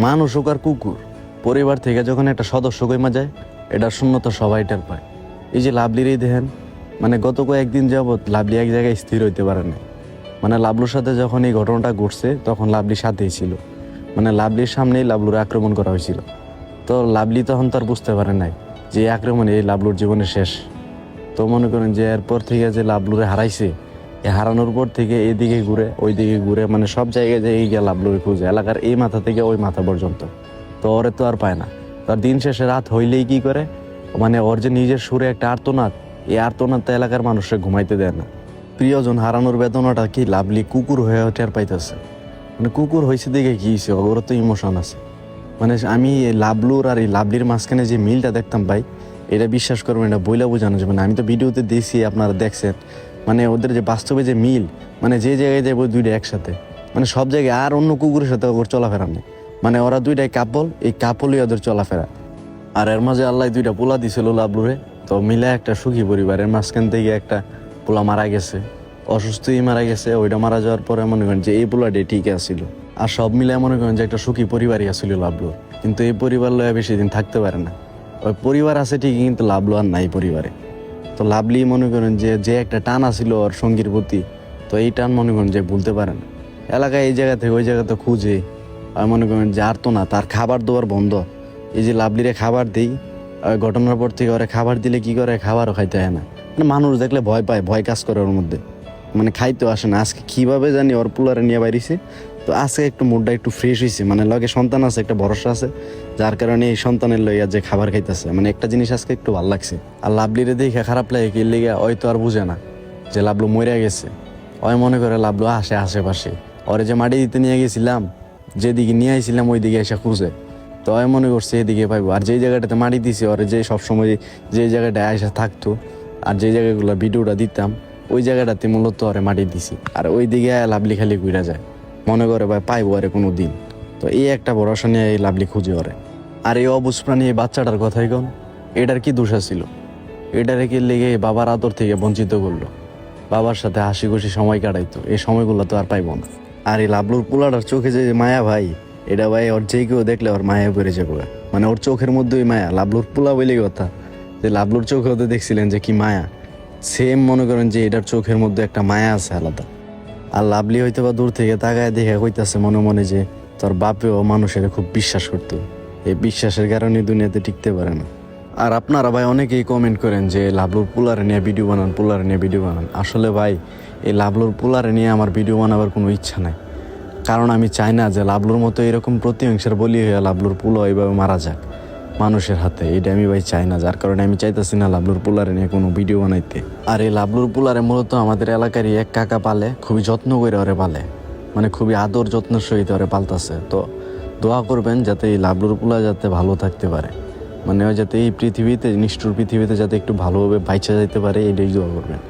মানুষ হোক আর কুকুর, পরিবার থেকে যখন একটা সদস্য কইমা যায়, এটার শূন্যতা সবাই টের পায়। এই যে লাভলিরই দেখেন, মানে গত কয়েকদিন যাবৎ লাভলি এক জায়গায় স্থির হইতে পারে না। মানে লাভলুর সাথে যখন এই ঘটনাটা ঘটছে তখন লাভলি সাথেই ছিল, মানে লাভলির সামনেই লাভলুর আক্রমণ করা হয়েছিল। তো লাভলি তখন তার বুঝতে পারে নাই যে এই আক্রমণে এই লাভলুর জীবনের শেষ। তো মনে করেন যে এরপর থেকে যে লাভলুরে হারাইছে, এই হারানোর পর থেকে এইদিকে ঘুরে ওই দিকে ঘুরে, মানে সব জায়গায় যে এই গিয়ে লাভলুরে খুঁজে, এলাকার এই মাথা থেকে ওই মাথা পর্যন্ত। তো ওরে তো আর পায় না। তার দিন শেষে রাত হইলেই কি করে, মানে ওর যে নিজের সুরে একটা আর্তনাদ, এই আর্তনাদটা এলাকার মানুষকে ঘুমাইতে দেয় না। প্রিয়জন হারানোর বেদনাটা কি লাভলি কুকুর হয়ে টের পাইতেছে। মানে কুকুর হয়েছে দিকে কি হয়েছে, ওর তো ইমোশন আছে। মানে আমি এই লাভলুর আর এই লাভলির মাঝখানে যে মিলটা দেখতাম ভাই, এটা বিশ্বাস করবেন, এটা বইলা বোঝানো যাবে না। আমি তো ভিডিওতে দেখছি, আপনারা দেখছেন, মানে ওদের যে বাস্তবে যে মিল, মানে যে জায়গায় যাবো দুইটা একসাথে, মানে সব জায়গায়। আর অন্য কুকুরের সাথে ওর চলাফেরা নেই, মানে ওরা দুইটাই কাপল, এই কাপলই ওদের চলাফেরা। আর এর মাঝে আল্লাহ দুইটা পোলা দিছিল লাভলুরে, তো মিলে একটা সুখী পরিবারের মাঝখান থেকে একটা পোলা মারা গেছে, অসুস্থই মারা গেছে। ওইটা মারা যাওয়ার পরে মনে করেন যে এই পোলাটি ঠিক আছিল। আর সব মিলে মনে করেন যে একটা সুখী পরিবারই আসছিল লাভলুর। কিন্তু এই পরিবার লয়ে বেশি দিন থাকতে পারে না। ওই পরিবার আছে ঠিকই, কিন্তু লাভলু আর নাই পরিবারে। তো লাভলি মনে করেন যে একটা টান আছিল ওর সঙ্গীর প্রতি, তো এই টান মনে করেন যে ভুলতে পারে না। এলাকায় এই জায়গা থেকে ওই জায়গাতে খুঁজে, আর মনে করেন যে আর তো না, তার খাবার দেওয়ার বন্ধ। এই যে লাভলিরে খাবার দিই, ঘটনার পর থেকে ওরা খাবার দিলে কি করে, খাবারও খাইতে হয় না। মানে মানুষ দেখলে ভয় পায়, ভয় কাজ করে ওর মধ্যে, মানে খাইতেও আসে না। আজকে কীভাবে জানি ওর পুলারে নিয়ে বাইরেছে, তো আজকে একটু মুডটা একটু ফ্রেশ হয়েছে, মানে লগে সন্তান আছে, একটা ভরসা আছে, যার কারণে এই সন্তানের লইয়া যে খাবার খাইতেছে, মানে একটা জিনিস আজকে একটু ভালো লাগছে। আর লাভলিরে দেখে খারাপ লাগে কি লেগে, ওই তো আর বুঝে না যে লাভলু মরে গেছে। ওই মনে করে লাভলু আসে আশেপাশে, ওরে যে মাটি দিতে নিয়ে গেছিলাম, যেদিকে নিয়ে আইছিলাম ওই দিকে এসে খুঁজে, তো আমি মনে করছি এদিকে পাইবো। আর যেই জায়গাটাতে মাটি দিছি ওরে, যে সবসময় যে জায়গাটায় আইসা থাকতো আর যে জায়গাগুলো ভিডিওটা দিতাম, ওই জায়গাটাতে মূলত ওরে মাটি দিছি। আর ওই দিকে লাভলি খালি ঘুরে যায়, মনে করে ভাই পাইবো আরে কোনো দিন। তো এই একটা ভরসা নিয়ে এই লাভলি খুঁজে ওরে। আর এই অবুঝ প্রাণী এই বাচ্চাটার কথাই কন, এটার কি দোষ ছিল? এটারে কি লেগে বাবার আদর থেকে বঞ্চিত করলো, বাবার সাথে হাসি খুশি সময় কাটাইতো, এই সময়গুলো তো আর পাইবো না। আর এই লাভলুর পোলাটার চোখে যে মায়া ভাই, এটা ভাই ওর যে কেউ দেখলে ওর মায়া পড়ে যাবে। মানে ওর চোখের মধ্যেই মায়া, লাভলুর পোলা বলে কথা, যে লাভলুর চোখে ওদের দেখছিলেন যে কি মায়া, সেম মনে করেন যে এটার চোখের মধ্যে একটা মায়া আছে আলাদা। আর লাভলি হয়তো বা দূর থেকে তাকায় দেখে কইতাছে মনে মনে যে তোর বাপেও মানুষের খুব বিশ্বাস করতো, এই বিশ্বাসের কারণে দুনিয়াতে টিকতে পারে না। আর আপনারা ভাই অনেকেই কমেন্ট করেন যে লাভলুর পোলারে নিয়ে ভিডিও বানান, পোলারে নিয়ে ভিডিও বানান। আসলে ভাই এই লাভলুর পোলারে নিয়ে আমার ভিডিও বানাবার কোনো ইচ্ছা নাই, কারণ আমি চাই না যে লাভলুর মতো এরকম প্রতিহিংসার বলি হয়ে লাভলুর পোলা এইভাবে মারা যাক মানুষের হাতে। এটা আমি ভাই চাই না, যার কারণে আমি চাইতেছি না লাভলুর পোলারে নিয়ে কোনো ভিডিও বানাইতে। আর এই লাভলুর পোলারে মূলত আমাদের এলাকারই এক কাকা পালে, খুবই যত্ন করে ওরে পালে, মানে খুবই আদর যত্নের সহিত ওরে পালতাছে। তো দোয়া করবেন যাতে এই লাভলুর পোলা যাতে ভালো থাকতে পারে, মানে যাতে এই পৃথিবীতে, নিষ্ঠুর পৃথিবীতে যাতে একটু ভালোভাবে বাইচা যাইতে পারে, এইটাই দোয়া করবেন।